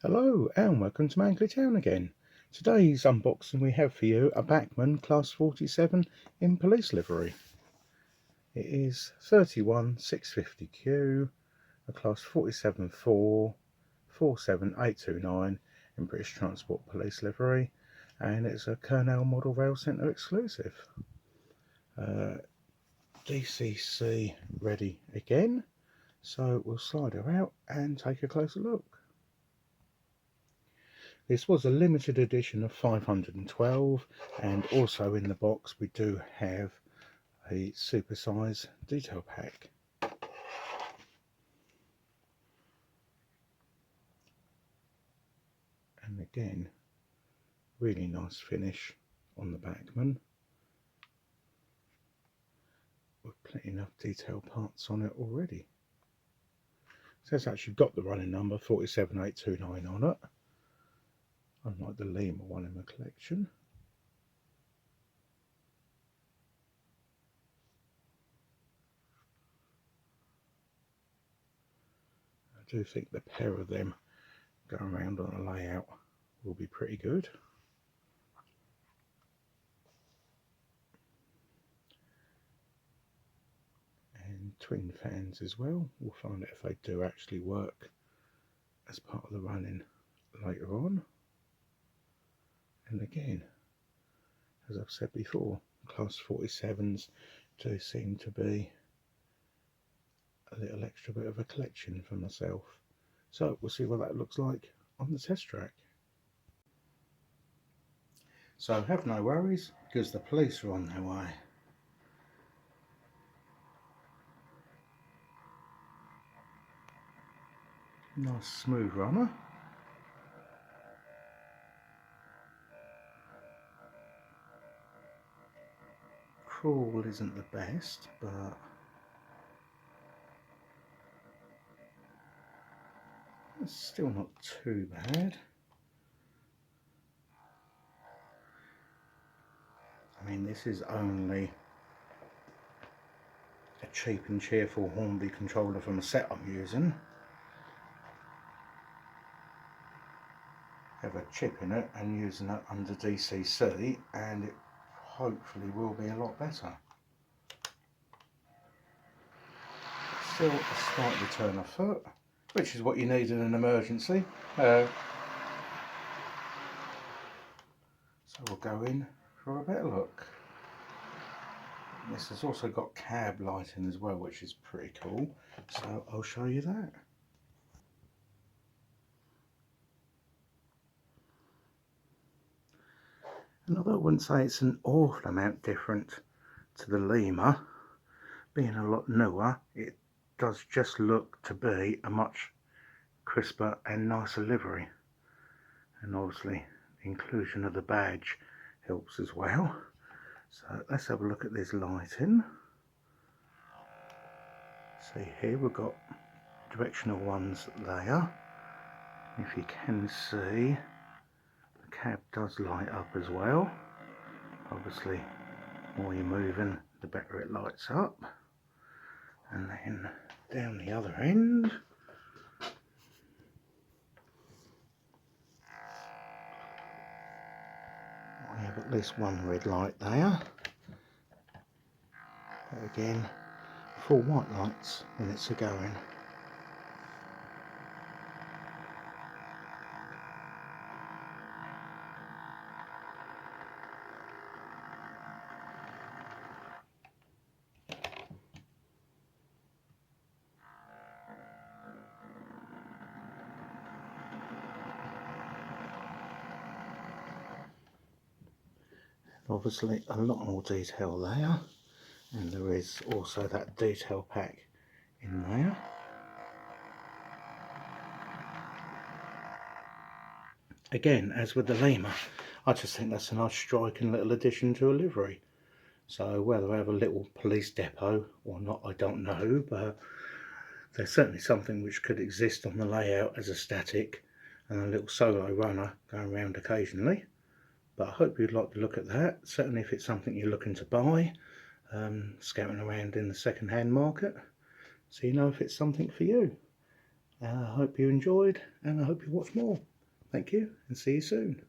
Hello and welcome to Mangley Town again. Today's unboxing we have for you a Bachmann Class 47 in police livery. It is 31650Q, a Class 47-4 47829 in British Transport Police livery, and it's a Colonel Model Rail Centre exclusive. DCC ready again, so we'll slide her out and take a closer look. This was a limited edition of 512, and also in the box we do have a supersize detail pack. And again, really nice finish on the Bachmann, with plenty enough detail parts on it already. So it's actually got the running number 47829 on it, unlike the Lima one in the collection. I do think the pair of them going around on a layout will be pretty good. And twin fans as well. We'll find out if they do actually work as part of the running later on. And again, as I've said before, Class 47s do seem to be a little extra bit of a collection for myself. So we'll see what that looks like on the test track. So have no worries, because the police are on their way. Nice smooth runner. Crawl isn't the best, but it's still not too bad. I mean, this is only a cheap and cheerful Hornby controller from a set I'm using. Have a chip in it and using it under DCC, and it hopefully will be a lot better. Still a slight return of foot, which is what you need in an emergency. So we'll go in for a better look. This has also got cab lighting as well, which is pretty cool, so I'll show you that. And although I wouldn't say it's an awful amount different to the Lima, being a lot newer, it does just look to be a much crisper and nicer livery. And obviously the inclusion of the badge helps as well. So let's have a look at this lighting. See here we've got directional ones there. If you can see, the cab does light up as well. Obviously the more you're moving, the better it lights up. And then down the other end, we have at least one red light there. But again, 4 white lights when it's a-going. Obviously a lot more detail there, and there is also that detail pack in there. Again, as with the Lima, I just think that's a nice striking little addition to a livery. So whether I have a little police depot or not, I don't know, but there's certainly something which could exist on the layout as a static and a little solo runner going around occasionally. But I hope you'd like to look at that, certainly if it's something you're looking to buy, scouting around in the second-hand market, so you know if it's something for you. I hope you enjoyed, and I hope you watch more. Thank you, and see you soon.